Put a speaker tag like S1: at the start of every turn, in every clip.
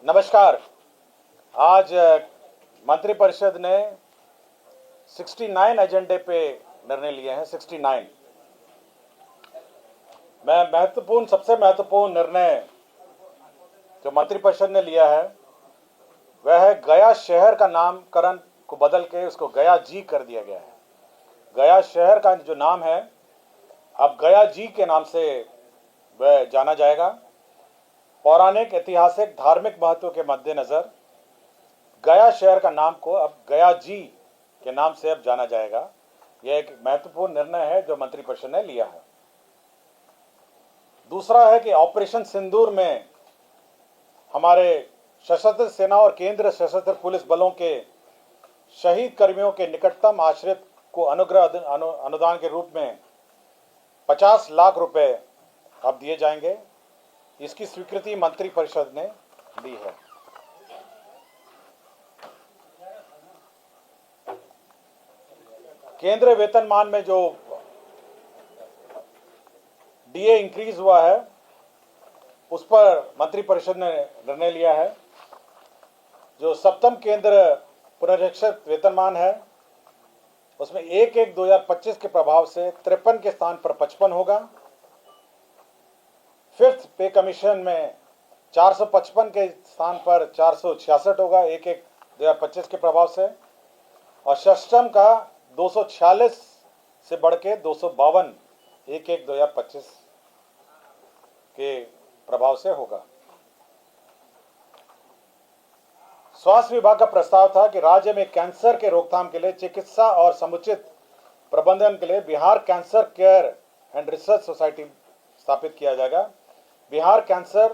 S1: नमस्कार। आज मंत्रिपरिषद ने 69 एजेंडे पे निर्णय लिए हैं। 69 में सबसे महत्वपूर्ण निर्णय जो मंत्रिपरिषद ने लिया है वह है गया शहर का नामकरण को बदल के उसको गया जी कर दिया गया है। गया शहर का जो नाम है अब गया जी के नाम से वह जाना जाएगा। पौराणिक, ऐतिहासिक, धार्मिक महत्व के मद्देनजर गया शहर का नाम को अब गया जी के नाम से अब जाना जाएगा। यह एक महत्वपूर्ण निर्णय है जो मंत्रिपरिषद ने लिया है। दूसरा है कि ऑपरेशन सिंदूर में हमारे सशस्त्र सेना और केंद्र सशस्त्र पुलिस बलों के शहीद कर्मियों के निकटतम आश्रित को अनुदान के रूप में 50 लाख रुपए अब दिए जाएंगे। इसकी स्वीकृति मंत्रिपरिषद ने दी है। केंद्रीय वेतनमान में जो डीए इंक्रीज हुआ है उस पर मंत्रिपरिषद ने निर्णय लिया है। जो सप्तम केंद्र पुनरीक्षित वेतनमान है उसमें 1/1/2025 के प्रभाव से 53 के स्थान पर 55 होगा। फिफ्थ पे कमीशन में 455 के स्थान पर 466 होगा 1/1/2025 के प्रभाव से, और षष्टम का 246 से बढ़ के 252 1/1/2025 के प्रभाव से होगा। स्वास्थ्य विभाग का प्रस्ताव था कि राज्य में कैंसर के रोकथाम के लिए चिकित्सा और समुचित प्रबंधन के लिए Bihar cancer care and research society स्थापित किया जाएगा। Bihar cancer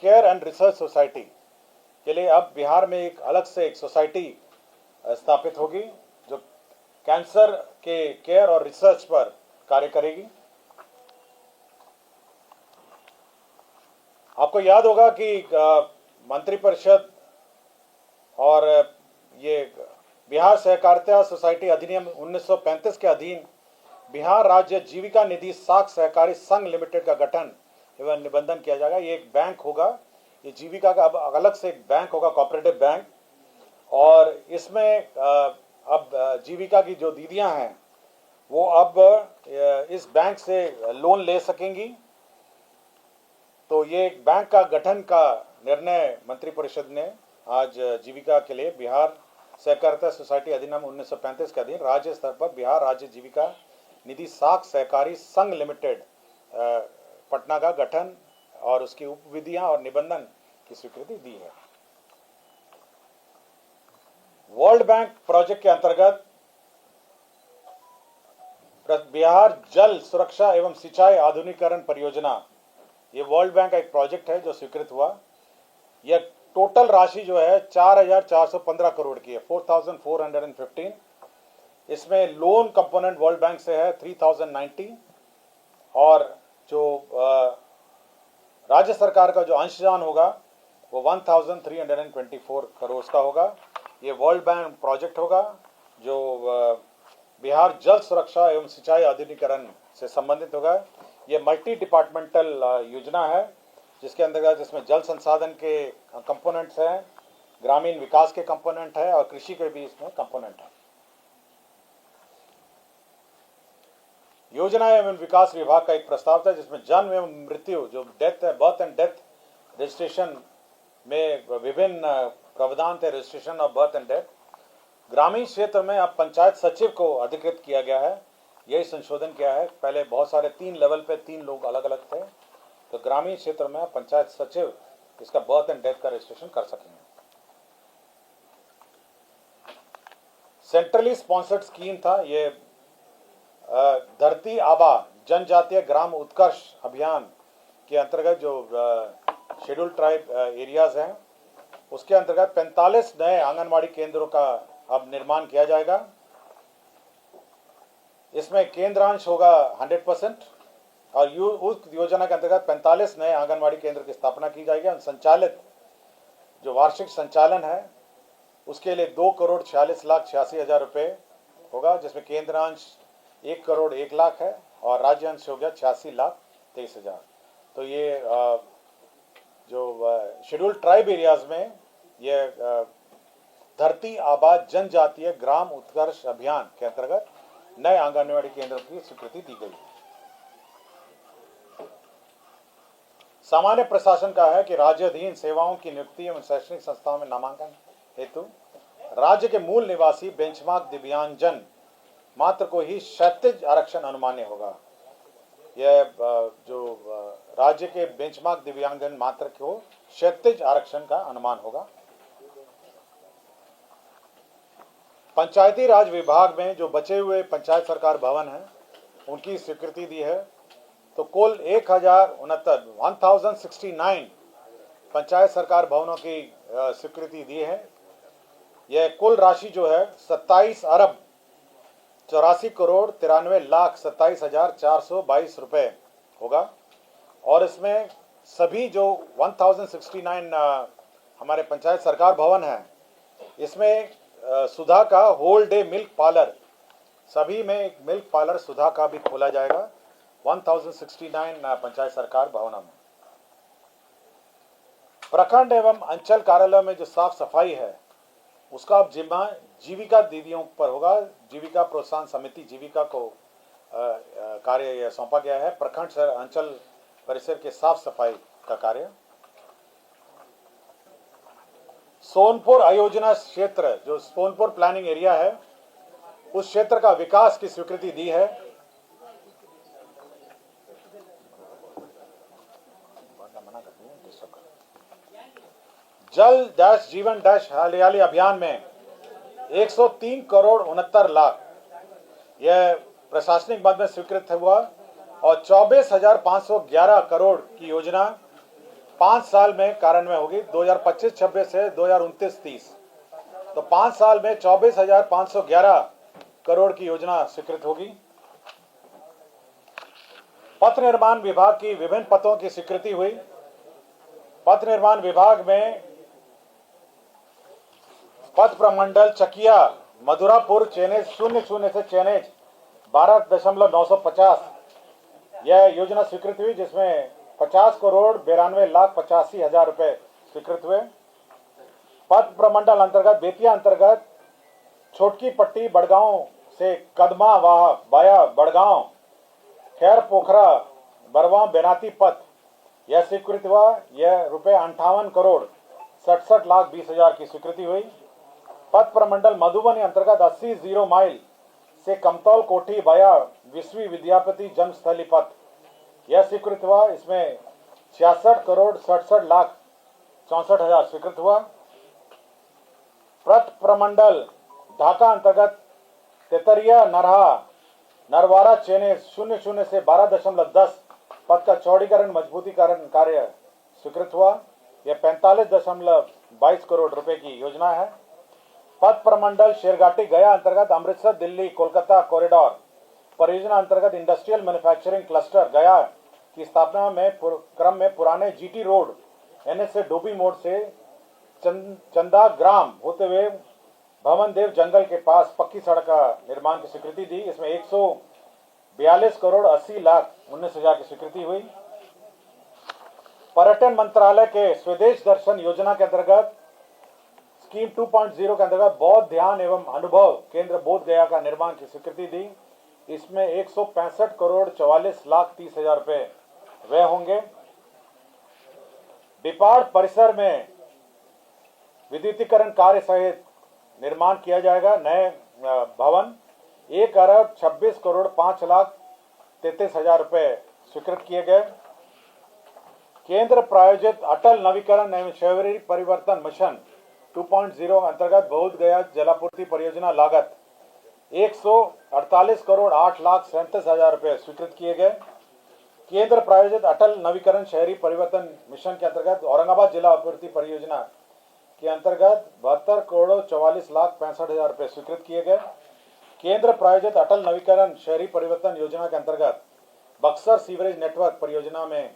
S1: care and research society के लिए अब बिहार में एक अलग से एक सोसाइटी स्थापित होगी जो कैंसर के केयर और रिसर्च पर कार्य करेगी। आपको याद होगा कि मंत्रिपरिषद और ये बिहार सहकारिता सोसाइटी अधिनियम 1935 के अधीन बिहार राज्य जीविका निधि साख सहकारी संघ लिमिटेड का गठन एवं निबंधन किया जाएगा। ये एक बैंक होगा, ये जीविका का अब अलग से एक बैंक होगा, कोऑपरेटिव बैंक, और इसमें अब जीविका की जो दीदियां हैं वो अब इस बैंक से लोन ले सकेंगी। तो ये एक बैंक का गठन का निर्णय मंत्रिपरिषद ने आज जीविका के लिए बिहार सहकारिता सोसाइटी अधिनियम 1935 के अधीन राज्य स्तर पर बिहार राज्य जीविका निधि साख सहकारी संघ लिमिटेड पटना का गठन और उसकी उपविधियां और निबंधन की स्वीकृति दी है। वर्ल्ड बैंक प्रोजेक्ट के अंतर्गत बिहार जल सुरक्षा एवं सिंचाई आधुनिकीकरण परियोजना, ये वर्ल्ड बैंक का एक प्रोजेक्ट है जो स्वीकृत हुआ। यह टोटल राशि जो है 4,415 करोड़ की है, 4,415। इसमें लोन कंपोनेंट वर्ल्ड बैंक से है 3,090, और जो राज्य सरकार का जो अंशदान होगा वो 1,324 करोड़ का होगा। ये वर्ल्ड बैंक प्रोजेक्ट होगा जो बिहार जल सुरक्षा एवं सिंचाई आधुनिकीकरण से संबंधित होगा। ये मल्टी डिपार्टमेंटल योजना है जिसके अंतर्गत इसमें जल संसाधन के कंपोनेंट्स हैं, ग्रामीण विकास के कंपोनेंट है और कृषि के भी इसमें कंपोनेंट है। योजना एवं विकास विभाग का एक प्रस्ताव था जिसमें जन्म एवं मृत्यु जो डेथ है, बर्थ एंड डेथ रजिस्ट्रेशन में विभिन्न प्रावधान थे, registration of birth and death. ग्रामीण क्षेत्र में अब पंचायत सचिव को अधिकृत किया गया है, यही संशोधन किया है। पहले बहुत सारे 3 लेवल पे 3 लोग अलग अलग थे, तो ग्रामीण क्षेत्र में पंचायत सचिव इसका बर्थ एंड डेथ का रजिस्ट्रेशन कर सकेंगे। सेंट्रली स्पॉन्सर्ड स्कीम था ये, धरती आबा जनजातीय ग्राम उत्कर्ष अभियान के अंतर्गत जो शेड्यूल्ड ट्राइब एरियाज हैं उसके अंतर्गत 45 नए आंगनवाड़ी केंद्रों का अब निर्माण किया जाएगा। इसमें केंद्रांश होगा 100% और उस योजना के अंतर्गत 45 नए आंगनवाड़ी केंद्र की स्थापना की जाएगी। और संचालित जो वार्षिक संचालन है उसके लिए 2,46,86,000 रुपये होगा, जिसमें केंद्रांश 1,01,00,000 है और राज्य अंश हो गया 86,23,000। तो ये जो शेड्यूल्ड ट्राइब एरियाज में ये धरती आबा जनजातीय ग्राम उत्कर्ष अभियान के अंतर्गत नए आंगनबाड़ी केंद्रों की स्वीकृति दी गई। सामान्य प्रशासन का है कि राज्याधीन सेवाओं की नियुक्ति एवं शैक्षणिक संस्थाओं में नामांकन हेतु राज्य के मूल निवासी बेंचमार्क दिव्यांगजन मात्र को ही क्षैतिज आरक्षण अनुमान्य होगा। यह जो राज्य के बेंचमार्क दिव्यांगजन मात्र को क्षैतिज आरक्षण का अनुमान होगा। पंचायती राज विभाग में जो बचे हुए पंचायत सरकार भवन हैं उनकी स्वीकृति दी है। तो कुल 1069 पंचायत सरकार भवनों की स्वीकृति दी है। यह कुल राशि जो है 27 अरब 84 करोड़ 93 लाख 27,422 रुपए होगा। और इसमें सभी जो 1069 हमारे पंचायत सरकार भवन हैं, इसमें सुधा का होल डे मिल्क पार्लर, सभी में एक मिल्क पार्लर सुधा का भी खोला जाएगा 1069 पंचायत सरकार भवनों में। प्रखंड एवं अंचल कार्यालय में जो साफ सफाई है उसका अब जिम्मा जीविका दीदियों पर होगा। जीविका प्रोत्साहन समिति जीविका को कार्य सौंपा गया है। प्रखंड अंचल परिसर के साफ सफाई का कार्य। सोनपुर आयोजना क्षेत्र जो सोनपुर प्लानिंग एरिया है उस क्षेत्र का विकास की स्वीकृति दी है। जल डैश जीवन डैश हरियाली अभियान में 103 करोड़ 69 लाख यह प्रशासनिक मद में स्वीकृत हुआ और 24,511 करोड़ की योजना 5 साल में कार्यान्वयन होगी 2025-26 से 2029-30। तो 5 साल में 24,511 करोड़ की योजना स्वीकृत होगी। पथ निर्माण विभाग की विभिन्न पथों की स्वीकृति हुई। पथ निर्माण विभाग में पथ प्रमंडल चकिया मधुरापुर चेनेज 00 से चेनेज 12,950 यह योजना स्वीकृत हुई, जिसमें 50 करोड़ 92 लाख 85 हजार रुपए स्वीकृत हुए। पथ प्रमंडल अंतर्गत बेतिया अंतर्गत छोटकी पट्टी बड़गांव से कदमा वाया बड़गांव खैर पोखरा बरवा बेनाती पथ यह स्वीकृत हुआ। यह रुपए 58 करोड़ 67 लाख 20 हजार की स्वीकृति हुई। पथ प्रमंडल मधुबनी अंतर्गत 80 माइल से कमतौल कोठी वाया विश्वी विद्यापति जन्मस्थली पथ यह स्वीकृत हुआ। इसमें 66 करोड़ 67 लाख 64 हजार स्वीकृत हुआ। पथ प्रमंडल ढाका अंतर्गत तेतरिया नरहा नरवारा चेने 00 से 12.10 पथ का चौड़ीकरण मजबूतीकरण कार्य स्वीकृत हुआ। यह 45.22 करोड़ रुपए की योजना है। पथ प्रमंडल शेरघाटी गया अंतर्गत अमृतसर दिल्ली कोलकाता कॉरिडोर परियोजना अंतर्गत इंडस्ट्रियल मैन्युफैक्चरिंग क्लस्टर गया की स्थापना में क्रम में पुराने जीटी रोड एनएच से डोबी मोड़ से चंदा ग्राम होते हुए भवन देव जंगल के पास पक्की सड़क का निर्माण की स्वीकृति दी। इसमें 142 करोड़ 80 लाख 19 हजार की स्वीकृति हुई। पर्यटन मंत्रालय के स्वदेश दर्शन योजना के अंतर्गत स्कीम 2.0 के अंतर्गत बौद्ध ध्यान एवं अनुभव केंद्र बोध गया का निर्माण की स्वीकृति दी। इसमें 165 करोड़ 44 लाख 30 हजार रुपए व्यय होंगे। डिपार्ट परिसर में विद्युतीकरण कार्य सहित निर्माण किया जाएगा। नए भवन 1 अरब 26 करोड़ 5 लाख 33 हजार रुपए स्वीकृत किए गए। केंद्र प्रायोजित अटल नवीकरण एवं शहरी परिवर्तन मिशन 2.0 अंतर्गत बोध गया जलापूर्ति परियोजना लागत 148 करोड़ 8 लाख 37 हजार रुपए स्वीकृत किए गए। केंद्र प्रायोजित अटल नवीकरण शहरी परिवर्तन मिशन के अंतर्गत औरंगाबाद जिला आपूर्ति परियोजना के अंतर्गत 72 करोड़ 44 लाख 65 हजार रुपए स्वीकृत किए गए। केंद्र प्रायोजित अटल नवीकरण शहरी परिवर्तन योजना के अंतर्गत बक्सर सीवरेज नेटवर्क परियोजना में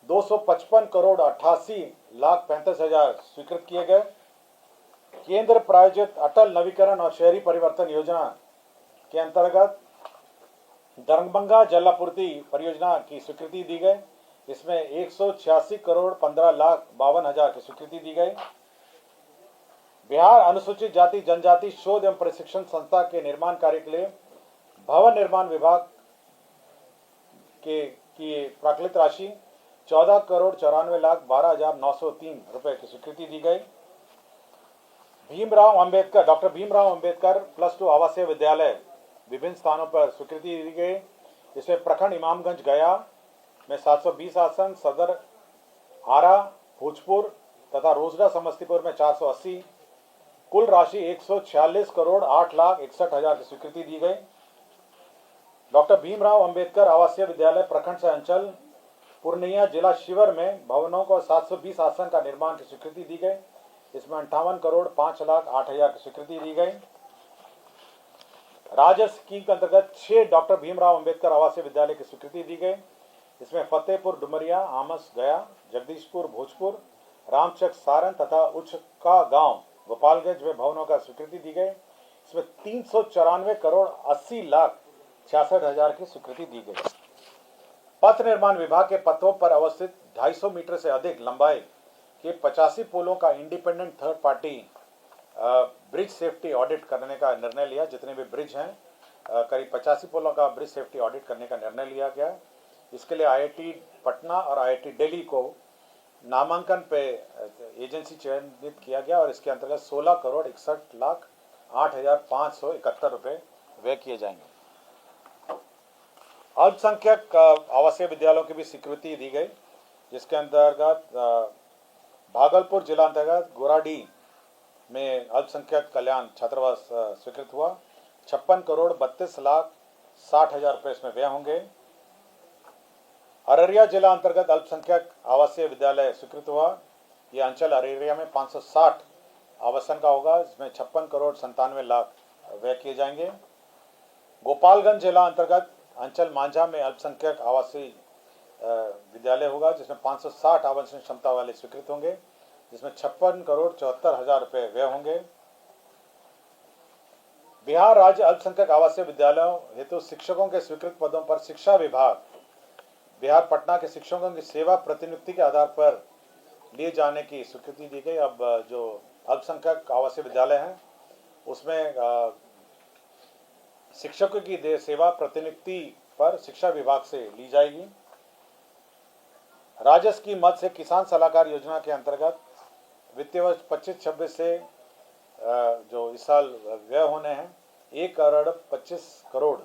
S1: 255 करोड़ 88 लाख 35 हजार स्वीकृत किए गए। केंद्र प्रायोजित अटल नवीकरण और शहरी परिवर्तन योजना के अंतर्गत दरभंगा जलापूर्ति परियोजना की स्वीकृति दी गई। इसमें 186 करोड़ 15 लाख 52 हजार की स्वीकृति दी गई। बिहार अनुसूचित जाति जनजाति शोध एवं प्रशिक्षण संस्था के निर्माण कार्य के लिए भवन निर्माण विभाग की प्राकृत राशि 14 करोड़ 94 लाख 12 हजार 903 रुपए की स्वीकृति दी गई। डॉक्टर भीमराव अंबेडकर +2 आवासीय विद्यालय विभिन्न स्थानों पर स्वीकृति दी गई। इसमें प्रखंड इमामगंज गया में 720 आसन, सदर आरा भोजपुर तथा रोजड़ा समस्तीपुर में 480, कुल राशि 146 करोड़ 8 लाख 61 हजार की स्वीकृति दी गई। डॉक्टर भीमराव अंबेडकर आवासीय विद्यालय प्रखंड से अंचल पूर्णिया जिला शिवर में भवनों को 720 आसन का निर्माण की स्वीकृति दी गई। इसमें 58 करोड़ 5 लाख 8 हजार की स्वीकृति दी गई। राज्य स्कीम के अंतर्गत 6 डॉक्टर भीमराव अंबेडकर आवासीय विद्यालय की स्वीकृति दी गई। इसमें फतेहपुर डुमरिया, आमस गया, जगदीशपुर भोजपुर, रामचक सारण तथा उचका गांव गोपालगंज में भवनों का स्वीकृति दी गई। इसमें 394 करोड़ 80 लाख 66 हजार की स्वीकृति दी गई। पथ निर्माण विभाग के पथों पर अवस्थित 250 मीटर से अधिक लंबाई के 85 पुलों का independent third party bridge safety audit करने का निर्णय लिया। जितने भी ब्रिज हैं करीब 85 पुलों का ब्रिज सेफ्टी ऑडिट करने का निर्णय लिया गया। इसके लिए IIT पटना और IIT दिल्ली को नामांकन पे एजेंसी चयनित किया गया और इसके अंतर्गत 16 करोड़ 61 लाख 8 हजार 571 रुपए व्यय किए जाएंगे। अल्पसंख्यक आवासीय विद्यालयों की भी स्वीकृति दी गई, जिसके अंतर्गत भागलपुर जिला अंतर्गत गोराडी में अल्पसंख्यक कल्याण छात्रावास स्वीकृत हुआ। 56 करोड़ 32 लाख 60 हजार रुपए इसमें व्यय होंगे। अररिया जिला अंतर्गत अल्पसंख्यक आवासीय विद्यालय स्वीकृत हुआ। यह अंचल अररिया में 560 आवासन का होगा। इसमें 56 करोड़ 97 लाख व्यय किए जाएंगे। गोपालगंज जिला अंतर्गत अंचल मांझा में अल्पसंख्यक आवासीय विद्यालय होगा, जिसमें 560 आवासन क्षमता वाले स्वीकृत होंगे, जिसमें 56 करोड़ 74 हजार रुपए व्यय होंगे। बिहार राज्य अल्पसंख्यक आवासीय विद्यालयों हेतु शिक्षकों के स्वीकृत पदों पर शिक्षा विभाग बिहार पटना के शिक्षकों की सेवा प्रतिनियुक्ति के आधार पर लिए जाने की स्वीकृति दी गई। अब जो अल्पसंख्यक आवासीय विद्यालय हैं उसमें शिक्षकों की सेवा प्रतिनियुक्ति पर शिक्षा विभाग से ली जाएगी। राजस्व की मद से किसान सलाहकार योजना के अंतर्गत वित्तीय वर्ष 25-26 से जो इस साल व्यय होने हैं 1 करोड़ 25 करोड़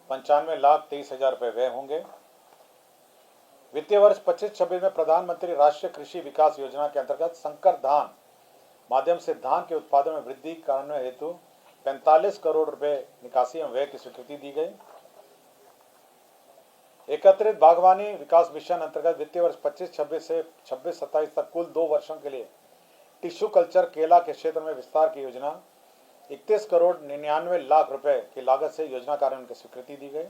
S1: 95 लाख 23 हजार रुपये व्यय होंगे। वित्तीय वर्ष 25-26 में प्रधानमंत्री राष्ट्रीय कृषि विकास योजना के अंतर्गत संकर धान माध्यम से धान के उत्पादन में वृद्धि करने हेतु 45 करोड़ रुपए निकासी एवं व्यय की स्वीकृति दी गई। एकत्रित बागवानी विकास मिशन अंतर्गत वित्तीय वर्ष 25-26 से 26-27 तक कुल 2 वर्षों के लिए टिश्यू कल्चर केला के क्षेत्र में विस्तार की योजना 31 करोड़ 99 लाख रुपए की लागत से योजना कार्यान्वयन की स्वीकृति दी गई।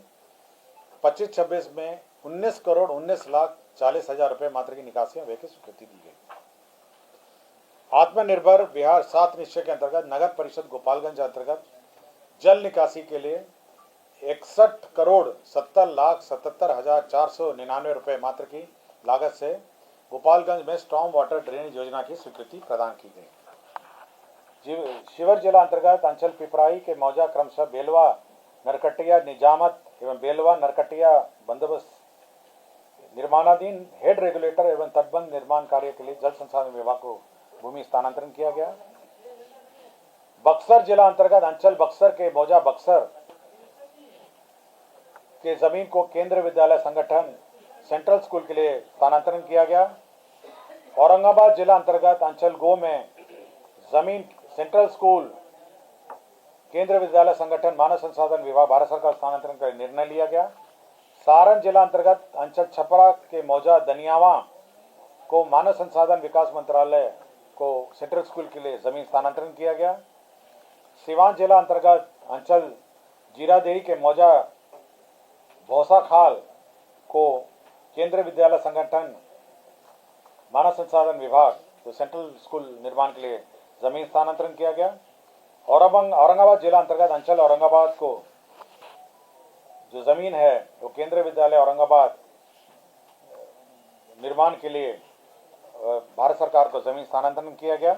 S1: 25-26 में 19 करोड़ 19 लाख 40 हजार रुपए मात्र की निकासी व्यय की स्वीकृति दी गई। आत्मनिर्भर बिहार 7 निश्चय के अंतर्गत नगर परिषद गोपालगंज अंतर्गत जल निकासी के लिए 61 करोड़ 70 लाख 77 हजार 499 रुपए मात्र की लागत से गोपालगंज में स्टॉर्म वाटर ड्रेनेज योजना की स्वीकृति प्रदान की गई। शिवर जिला अंतर्गत अंचल पिपराही के मौजा क्रमशः बेलवा नरकटिया निजामत एवं बेलवा नरकटिया बंदोबस्त निर्माणाधीन हेड रेगुलेटर एवं तटबंध निर्माण कार्य के लिए जल संसाधन विभाग को भूमि स्थानांतरण किया गया। बक्सर जिला अंतर्गत अंचल बक्सर के मौजा बक्सर के जमीन को केंद्रीय विद्यालय संगठन सेंट्रल स्कूल के लिए स्थानांतरण किया गया। औरंगाबाद जिला अंतर्गत अंचल गो में जमीन सेंट्रल स्कूल केंद्रीय विद्यालय संगठन मानव संसाधन विभाग भारत सरकार स्थानांतरण का निर्णय लिया गया। सारण जिला अंतर्गत अंचल छपरा के मौजा दनियावा को मानव संसाधन विकास मंत्रालय को सेंट्रल स्कूल के लिए जमीन स्थानांतरण किया गया। सिवान जिला अंतर्गत अंचल जीरादेही के मौजा भौसा खाल को केंद्रीय विद्यालय संगठन मानव संसाधन विभाग तो सेंट्रल स्कूल निर्माण के लिए जमीन स्थानांतरण किया गया। औरंगाबाद जिला अंतर्गत अंचल औरंगाबाद को जो जमीन है वो केंद्रीय विद्यालय औरंगाबाद निर्माण के लिए भारत सरकार को जमीन स्थानांतरण किया गया।